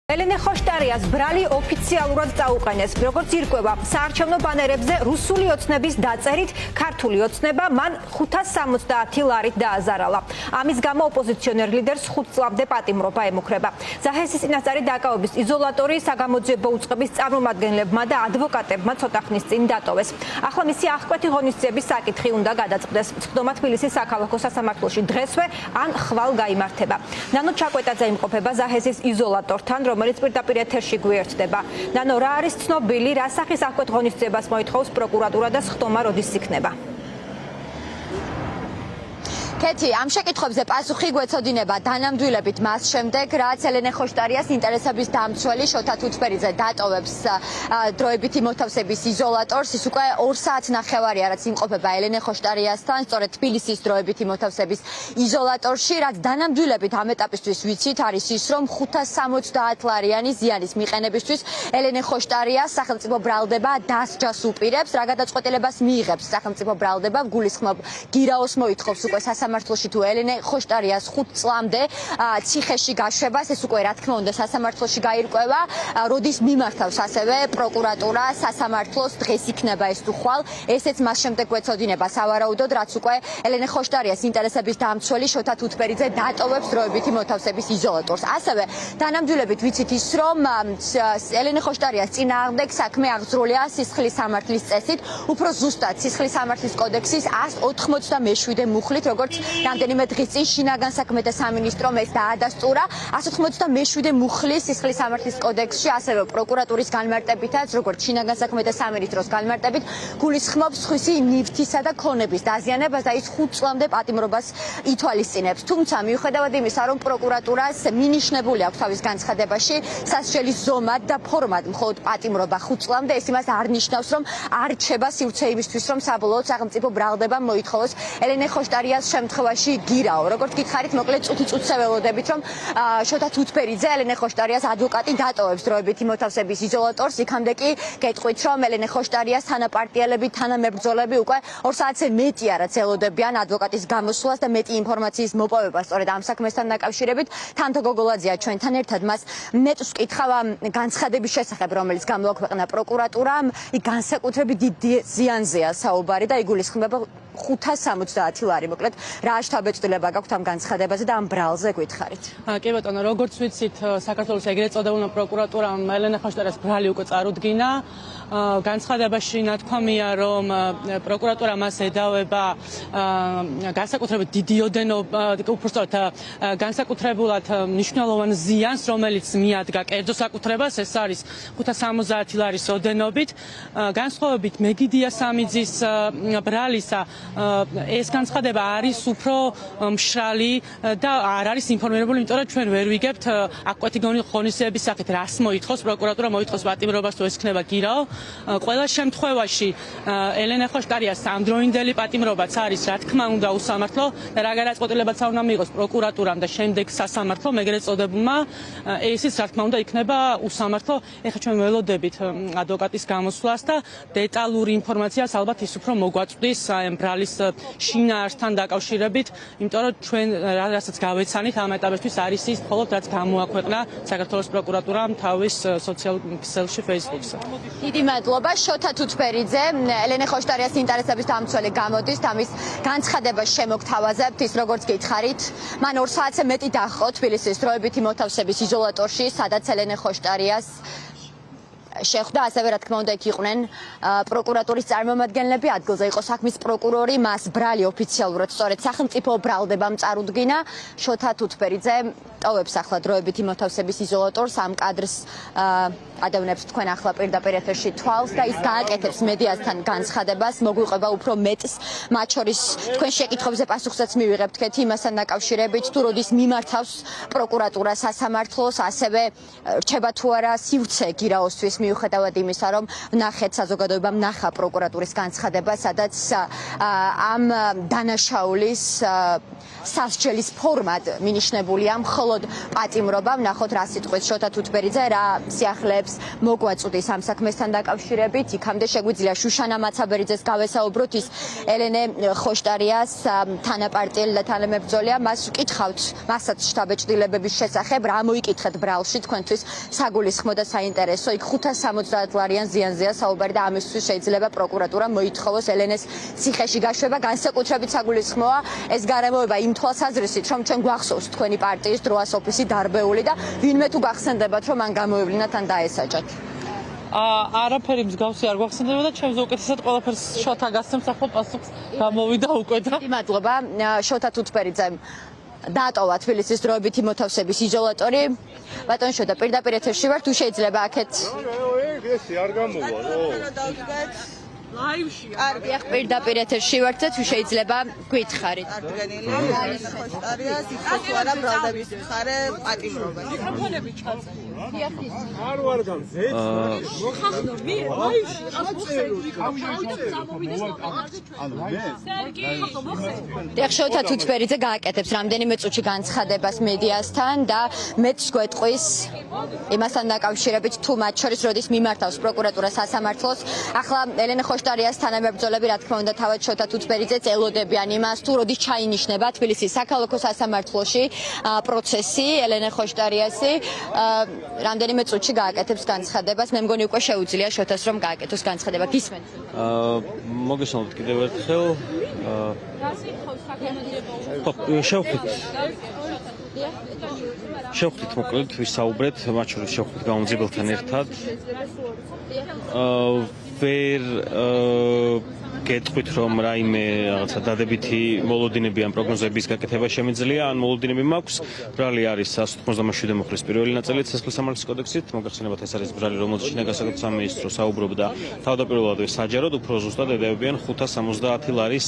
ელენე ხოშტარიას ბრალი ოფიციალურად წაუყენეს. როგორც ირკვევა, საარჩევნო ბანერებზე რუსული ოცნების დაწერით ქართული ოცნება მან 570 ლარით დააზარალა. ამის გამო ოპოზიციონერ ლიდერს 5 წლამდე პატიმრობა ემუქრება. ზაჰესის წინასწარი დაკავების იზოლატორი საგამოძიებო უწყების წარმომადგენლებმა და ადვოკატებმა ცოტა ხნის წინ დატოვეს. ახლა მისი აღკვეთი ღონისძიების საკითხი უნდა გადაწყდეს. წვდომა თბილისის საქალაქო სასამართლოში დღესვე ან ხვალ გაიმართება. ნანო ჩაკვეტაძე იმყოფება ზაჰესის იზოლატორთან, რომელიც პირდაპირ ეთერში გვიერთდება. ნანო, რა არის ცნობილი, რა სახის აღკვეთ ღონისძიებას მოითხოვს პროკურატურა და სხდომა როდის იქნება? კეთი, ამ შეკითხვებზე პასუხი გვეცოდინება დანამდვილებით მას შემდეგ, რაც ელენე ხოშტარიას ინტერესების დამცველი შოთა თუთბერიძე დატოვებს დროებითი მოთავსების იზოლატორს. ის უკვე 2 საათი ნახევარია, რაც იმყოფება ელენე ხოშტარიასთან, სწორედ თბილისის დროებითი მოთავსების იზოლატორში, რაც დანამდვილებით ამ ეტაპისთვის ვიცით, არის ის, რომ 570 ლარიანი ზიანის მიყენებისთვის ელენე ხოშტარიას სახელმწიფო ბრალდება დასჯას უპირებს, რა გადაწყვეტილებას მიიღებს სახელმწიფო ბრალდება, გულისხმობ გირაოს მოითხოვს უკვე სასამართლოში თუ ელენე ხოშტარიას 5 წლამდე ციხეში გაშვებას. ეს უკვე რა თქმა უნდა სასამართლოში გაირკვევა, როდის მიმართავს ასევე პროკურატურა სასამართლოს, დღეს იქნება ეს თუ ხვალ. ესეც მას შემდეგ გვეცოდინება სავარაუდოდ, რაც უკვე ელენე ხოშტარიას ინტერესების დამცველი შოთა თუთბერიძე დატოვებს დროებითი მოთავსების იზოლატორს. ასევე დანამდვილებით ვიცით ის, რომ ელენე ხოშტარიას წინააღმდეგ საქმე აღძრულია სისხლის სამართლის წესით, უფრო ზუსტად სისხლის სამართლის კოდექსის 187 მუხლით, როგორც რამდენიმე დღის წინ შინაგან საქმეთა სამინისტრომ ეს დაადასტურა. 187 მუხლის სისხლის სამართლის კოდექსში ასევე პროკურატურის განმარტებითაც, როგორც შინაგან საქმეთა სამინისტროს განმარტებით, გულისხმობს სხვისი ნივთისა და ქონების დაზიანებას და ის 5 წლამდე პატიმრობას ითვალისწინებს. თუმცა მიუხედავად იმისა, რომ პროკურატურას მინიშნებული აქვს თავის განცხადებაში სასჯელის ზომად და ფორმად მხოლოდ პატიმრობა 5 წლამდე, ეს იმას არ ნიშნავს, რომ არ რჩება სივრცე იმისთვის, რომ საბოლოოდ სახელმწიფო ბრალდებამ მოითხოვოს ელენე ხოშტარიას შემთხვევაში გირაო. როგორც გითხარით, მოკლედ წუთი-წუთზე ველოდებით, რომ შოთა თუთბერიძე ელენე ხოშტარიას ადვოკატი დატოვებს დროებითი მოთავსების იზოლატორს. იქამდე კი გეტყვით, რომ ელენე ხოშტარიას თანაპარტიელები, თანამებრძოლები უკვე 2 საათზე მეტია, რაც ელოდებიან ადვოკატის გამოსვლას და მეტი ინფორმაციის მოპოვებას სწორედ ამ საქმესთან დაკავშირებით. თანთო გოგოლაძეა ჩვენთან ერთად, მას მეტს ვკითხავ ამ განცხადების შესახებ, რომელიც გამოაქვეყნა პროკურატურამ. იქ განსაკუთრებით დიდ ზიანზეა საუბარი და იგულისხმება 570 ლარი. მოკლედ, რა შთაბეჭდილება გაქვთ ამ განცხადებაზე და ამ ბრალზე გითხარით? კი ბატონო, როგორც ვიცით, საქართველოს ეგრეთ წოდებულმა პროკურატურამ ელენე ხოშტარიას ბრალი უკვე წარუდგინა. განცხადებაში ნათქვამია, რომ პროკურატურა მას ედავება განსაკუთრებით დიდი ოდენობა, უბრალოდ განსაკუთრებულად მნიშვნელოვან ზიანს, რომელიც მიადგა კერძო საკუთრებას, ეს არის 570 ლარის ოდენობით. განსხვავებით მეგიდია სამიძის ბრალისა, ეს განცხადება არის უფრო მშრალი და არ არის ინფორმირებული, იმიტომ რომ ჩვენ ვერ ვიგებთ აღკვეთი ღონისძიების საკითხი, რას მოითხოვს პროკურატურა, მოითხოვს პატიმრობას თუ ეს იქნება გირაო. ყველა შემთხვევაში ელენე ხოშტარიას ამდროინდელი პატიმრობაც არის, რა თქმა უნდა, უსამართლო და რა გადაწყვეტილებაც არ უნდა მიიღოს პროკურატურამ და შემდეგ სასამართლომ ეგრეთ წოდებულმა, ესეც რა თქმა უნდა იქნება უსამართლო. ეხლა ჩვენ ველოდებით ადვოკატის გამოსვლას და დეტალური ინფორმაციას ალბათ ის უფრო მოგვაწვდის ამ ბრალის შინაარსთან დაკავშირებით, იმიტომ რომ ჩვენ რასაც გავეცანით ამ ეტაპისთვის არის ის მხოლოდ რაც გამოაქვეყნა საქართველოს პროკურატურამ თავის სოციალურ ქსელში Facebook-ზე. დიდი მადლობა. შოთა თუთბერიძე, ელენე ხოშტარიას ინტერესების დამცველი გამოდის, ამის განცხადებას შემოგთავაზებთ. ის როგორც გითხარით, მან 2 საათზე მეტი დაჰყო თბილისის დროებითი მოთავსების იზოლატორში, სადაც ელენე ხოშტარიას შეხვდა, ასევე რა თქმა უნდა იქ იყვნენ პროკურატურის წარმომადგენლები, ადგილზე იყო საქმის პროკურორი, მას ბრალი ოფიციალურად სწორედ სახელმწიფო ბრალდებამ წარუდგინა. შოთა თუთბერიძე ტოვებს ახლა დროებითი მოთავსების იზოლატორს, ამ კადრს ადევნებს თქვენ ახლა პირდაპირ ეთერში თვალს და ის გააკეთებს მედიასთან განცხადებას, მოგვიყვება უფრო მეტს, მათ შორის თქვენ შეკითხვებზე პასუხსაც მივიღებთ კეთი იმასთან დაკავშირებით, თუ როდის მიმართავს პროკურატურა სასამართლოს, ასევე რჩება თუ არა სივრცე გირაოსთვის მიუხედავად იმისა, რომ ნახეთ საზოგადოებამ ნახა პროკურატურის განცხადება, სადაც ამ დანაშაულის სასჯელის ფორმად მინიშნებულია მხოლოდ პატიმრობა. ვნახოთ რა სიტყვის შოთა თუთბერიძე, რა სიახლეებს მოგვაწვდის ამ საქმესთან დაკავშირებით. იქამდე შეგვიძლია შუშანა მაცაბერიძეს გავესაუბროთ, ის ელენე ხოშტარიას თანაპარტიელი და თანამებრძოლია. მას ვკითხავთ მასაც შტაბ-ჭრილებების შესახებ, რა მოიკითხეთ ბრალში თქვენთვის საგულისხმო და საინტერესო. იქ 570 ლარიან ზიანზეა საუბარი და ამისთვის შეიძლება პროკურატურა მოითხოვოს ელენეს ციხეში გაშვება. განსაკუთრებით საგულისხმოა ეს გარემოება იმ თვალსაზრისით, რომ ჩვენ გვახსოვს თქვენი პარტიის დროას ოფისი დარბეული და ვინმე თუ გახსენდებათ, რომ მან გამოევლინათ ან დაესაჯათ. არაფერი მსგავსი არ გვახსენდება და ჩემს უკეთესად ყველაფერს შოთა გასცემს, ახლა პასუხს გამოვიდა უკვე და მადლობა შოთა თუთბერიძემ დაატოვა თბილისის დროებითი მოთავსების იზოლატორი. ბატონ შოთა, პირდაპირ ეთერში ვარ, თუ შეიძლება აქეთ ესე არ გამოვა, ლაივშია. კარგი, ახ პირდაპირ ეთერში ვართ და თუ შეიძლება გითხარით. აღდგენილი არის ხოშტარიას იქოს არა ბრალდების მხარე პატიმრობა. მიკროფონები ჩაწერე. არ ვარ განზე. ხახნო მე ლაივში დიახ, შოთა თუთბერიძე გააკეთებს რამდენიმე წუთში განცხადებას მედიასთან და მეც გვეტყვის იმასთან დაკავშირებით, თუ მათ შორის როდის მიმართავს პროკურატურა სასამართლოს. ახლა ელენე ხოშტარიას თანამებრძოლები, რა თქმა უნდა, თავად შოთა თუთბერიძეც ელოდებიან იმას, თუ როდის ჩაინიშნება თბილისის საქალაქო სასამართლოში პროცესი ელენე ხოშტარიასი. რამდენიმე წუთში გააკეთებს განცხადებას. მე მგონი უკვე შეუძლია შოთას რომ გააკეთოს განცხადება. გისმენთ? მოგესალმებით კიდევ ერთხელ. შევხვდით მოკლედ ვისაუბრეთ, მათ შორის შევხვდით გამომძიებელთან ერთად. ვერ გეტყვით რომ რაიმე რაღაცა დადებითი მოლოდინები ან პროგნოზების გაკეთება შემიძლია, ან მოლოდინები მაქვს. ბრალი არის 187 მუხლის პირველი ნაწილი ცეცხლის სამართლის კოდექსით. მოგახსენებათ, ეს არის ბრალი, რომელზეც შინაგან საქმეთა სამინისტრო საუბრობდა თავდაპირველად საჯაროდ, უფრო ზუსტად ედევებიან 570 ლარის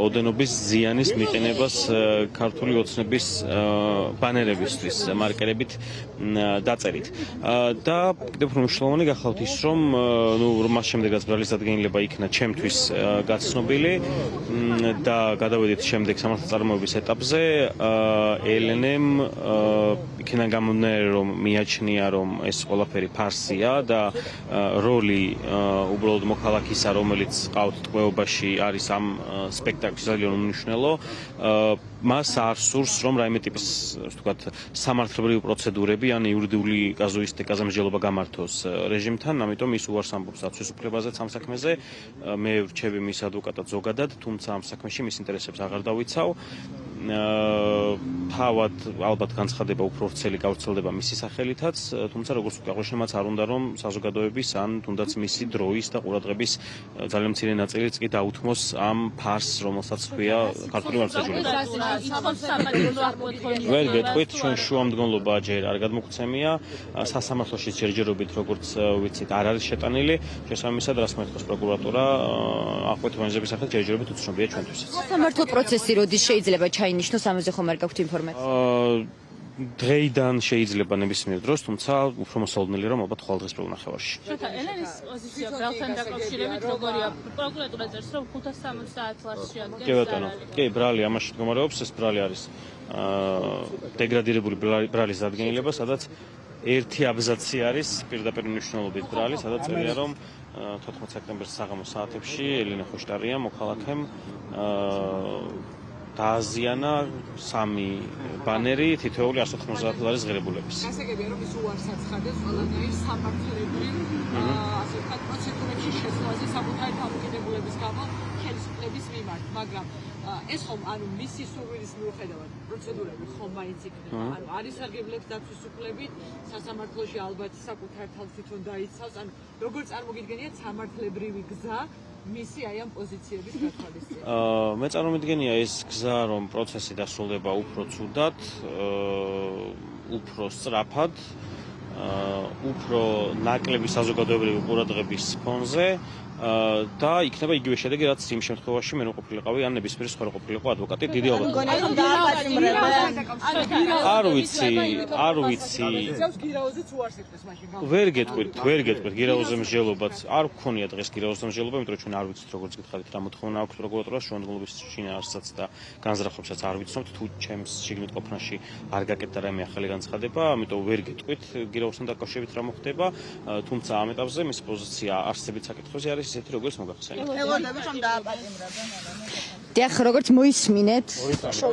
ოდენობის ზიანის მიყენებას ქართული ოცნების ბანერებისთვის, მარკერებით დაწერით. და კიდევ უფრო მნიშვნელოვანი გახლავთ ის, რომ მას შემდეგაც ბრალის დადგენილება იქნა ჩემთვის გაცნობილი და გადავედით შემდეგ სამართალწარმოების ეტაპზე. ელენემ იქიდან გამომდინარე რომ მიაჩნია რომ ეს ყველაფერი ფარსია და როლი უბრალოდ მოქალაქისა, რომელიც ყავთ ტყვეობაში არის ამ სპექტაკლის ძალიან უმნიშვნელო, მას არ სურს რომ რაიმე ტიპის ვთქვათ სამართლებრივი პროცედურები ან იურიდიული კაზუისტიკაზე მსჯელობა გამართოს რეჟიმთან, ამიტომ ის უარს ამბობს დაცვის უფლებაზე ამ საქმეზე. მე ვრჩები მის ადვოკატად ზოგადად, თუმცა ამ საქმეში მის ინტერესებს აღარ დავიცავ. თავად ალბათ განცხადება უფრო ვრცელი გავრცელდება მისი სახელითაც, თუმცა როგორც უკვე აღნიშნე, მას არ უნდა რომ საზოგადოების ან თუნდაც მისი დროის და ყურადღების ძალიან მცირე ნაწილიც კი დაუთმოს ამ ფარს, რომელსაც ჰქვია ქართული მართლმსაჯულება. ვერ გეტყვით, ჩვენ შუამდგომლობა ჯერ არ გადმოგცემია, სასამართლოში ჯერჯერობით, როგორც ვიცით, არ არის შეტანილი, შესაბამისად, რას მოითხოვს პროკურატურა, აღკვეთილების სახით ჯერჯერობით უცნობია ჩვენთვის. სასამართლო პროცესი როდის შეიძლება ჩაინიშნოს, ამაზე ხომ არ გაქვთ ინფორმაცია? დღეიდან შეიძლება ნებისმიერ დროს, თუმცა უფრო მოსალოდნელი რომ ალბათ ხვალდღესწრულ ნახევარში. შოთა, ელენის პოზიცია ბრალთან დაკავშირებით როგორია? პროკურატურა წერს, რომ 570 ლარს შეადგენს. კი ბატონო, კი, ბრალი ამაში მდგომარეობს, ეს ბრალი არის დეგრადირებული ბრალის დადგენილება, სადაც ერთი აბზაცი არის პირდაპირ მნიშვნელობით ბრალი, სადაც წერია რომ 14 სექტემბრის საღამოს საათებში ელენე ხოშტარია მოქალაქემ დააზიანა 3 ბანერი, თითოეული 190 ლარის ღირებულების. გასაგებია რომ ის უარს აცხადებს ყველანაირ სამართლებრივ ასე ვთქვათ პროცედურებში შესვლაზე საკუთარი თავმოყრილების გამო ხელისუფლების მიმართ, მაგრამ ეს ხომ ანუ მისი სურვილის მიუხედავად პროცედურები ხომ მაინც იქნება. ანუ არის სარგებლებს დაცვის უფლებით, სასამართლოში ალბათ საკუთარ თავს თვითონ დაიცავს, ანუ როგორ წარმოგიდგენიათ სამართლებრივი გზა მისი აი ამ პოზიციების გათვალისწინებით? მე წარმომიდგენია ეს გზა, რომ პროცესი დასრულდება უფრო ცუდად, უფრო სწრაფად, უფრო ნაკლები საზოგადოებრივი ყურადღების ფონზე და იქნება იგივე შედეგი, რაც იმ შემთხვევაში მე ყოფილიყავი ან ნებისმიერი სხვა ყოფილიყო ადვოკატი. დიდი ალბათობით. მგონია რომ დააპატიმრებენ. არ ვიცი. ვერ გეტყვით გირაოზე მსჯელობაც არ გქონია დღეს გირაოზე მსჯელობა, იმიტომ რომ ჩვენ არ ვიცით როგორც გითხარით რა მოთხოვნა აქვს პროკურატურას შუამდგომლობის შინაარსსაც და განზრახობსაც არ ვიცნობთ თუ ჩემს შიგნით ყოფნაში არ გაკეთდა რაიმე ახალი განცხადება, ამიტომ ვერ გეტყვით გირაოსთან დაკავშირებით რა მოხდება, თუმცა ამ ეტაპზე მის პოზიცია არსებით საკითხებზე არის ისეთი როგორც მოგახსენეთ. ელოდებით რომ დააპატიმრებენ. დიახ, როგორც მოისმინეთ,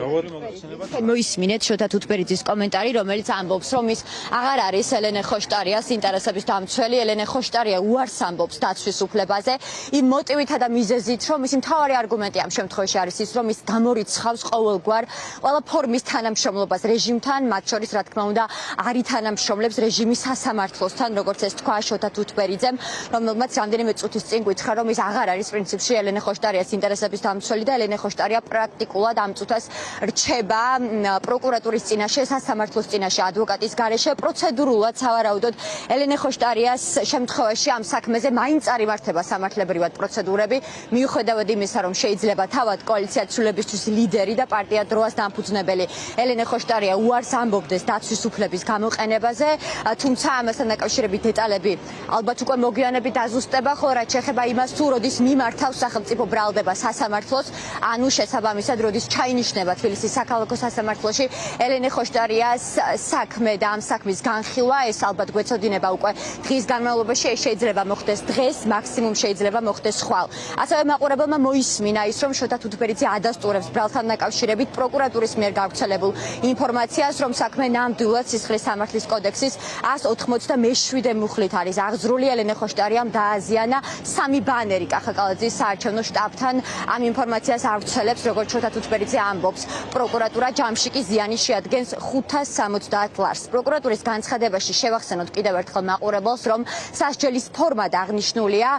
როგორი მოგახსენება? მოისმინეთ შოთა თუთბერიძის კომენტარი, რომელიც ამბობს, რომ ის აღარ არის ელენე ხოშტარიას ინტერესების დამცველი, ელენე ხოშტარია უარს ამბობს დაცვის უფლებაზე, იმ მოტივითა და მიზეზით, რომ მისი მთავარი არგუმენტი ამ შემთხვევაში არის ის, რომ ის გამორიცხავს ყოველგვარ ყველა ფორმის თანამშრომლობას რეჟიმთან, მათ შორის რა თქმა უნდა, არ ითანამშრომლებს რეჟიმის სასამართლოსთან, როგორც ეს თქვა შოთა თუთბერიძემ, რომელმაც რამდენიმე წუთის წინ გვიცხა, რომ ის აღარ არის პრინციპში ელენე ხოშტარიას ინტერესების დამცველი და ელენე ხოშტარია პრაქტიკულად ამ წუთას რჩება პროკურატურის წინაშე, სასამართლოს წინაშე, ადვოკატის გარეშე, პროცედურულად სავარაუდოდ ელენე ხოშტარიას შემთხვევაში ამ საქმეზე მაინც არ იმართება სამართლებრივად პროცედურები, მიუხედავად იმისა, რომ შეიძლება თავად კოალიციად ცვლილებისთვის ლიდერი და პარტია დროას დამფუძნებელი ელენე ხოშტარია უარს ამბობდეს დაცვის უფლების გამოყენებაზე, თუმცა ამასთან დაკავშირებით დეტალები ალბათ უკვე მოგვიანებით დაზუსტება, ხოლო რაც შეეხება იმას, თუ როდის მიმართავს სახელმწიფო ბრალდება სასამართლოს, ანუ შესაბამისად როდის ჩაინიშნება თბილისის საქალაქო სასამართლოში ელენე ხოშტარიას საქმე და ამ საქმის განხილვა, ეს ალბათ გვეცოდინება უკვე დღის განმავლობაში, ეს შეიძლება მოხდეს დღეს, მაქსიმუმ შეიძლება მოხდეს ხვალ. ასევე მაყურებელმა მოისმინა ის, რომ შოთა თუთბერიძე ადასტურებს ბრალთან დაკავშირებით პროკურატურის მიერ გავრცელებულ ინფორმაციას, რომ საქმე ნამდვილად სისხლის სამართლის კოდექსის 197 მუხლით არის აღძრული. ელენე ხოშტარიამ დააზიანა 3 ბანერი კახაკალაძის საარჩევნო შტაბთან. ამ ინფორმაციას ავრცელებს, როგორც შოთა თუთბერიძე ამბობს, პროკურატურა ჯამში კი ზიანი შეადგენს 570 ლარს. პროკურატურის განცხადებაში შევახსენოთ კიდევ ერთხელ მაყურებელს, რომ სასჯელის ფორმად აღნიშნულია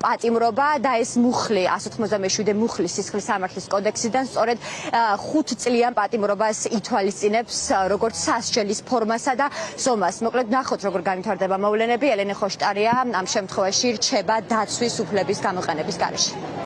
პატიმრობა და ეს მუხლი 197 მუხლი სისხლის სამართლის კოდექსიდან სწორედ 5 წლიან პატიმრობას ითვალისწინებს როგორც სასჯელის ფორმასა და ზომას. მოკლედ ნახოთ როგორ განვითარდება მოვლენები. ელენე ხოშტარია ამ შემთხვევაში რჩება დაცვის უფლების გამოყენების გარეშე.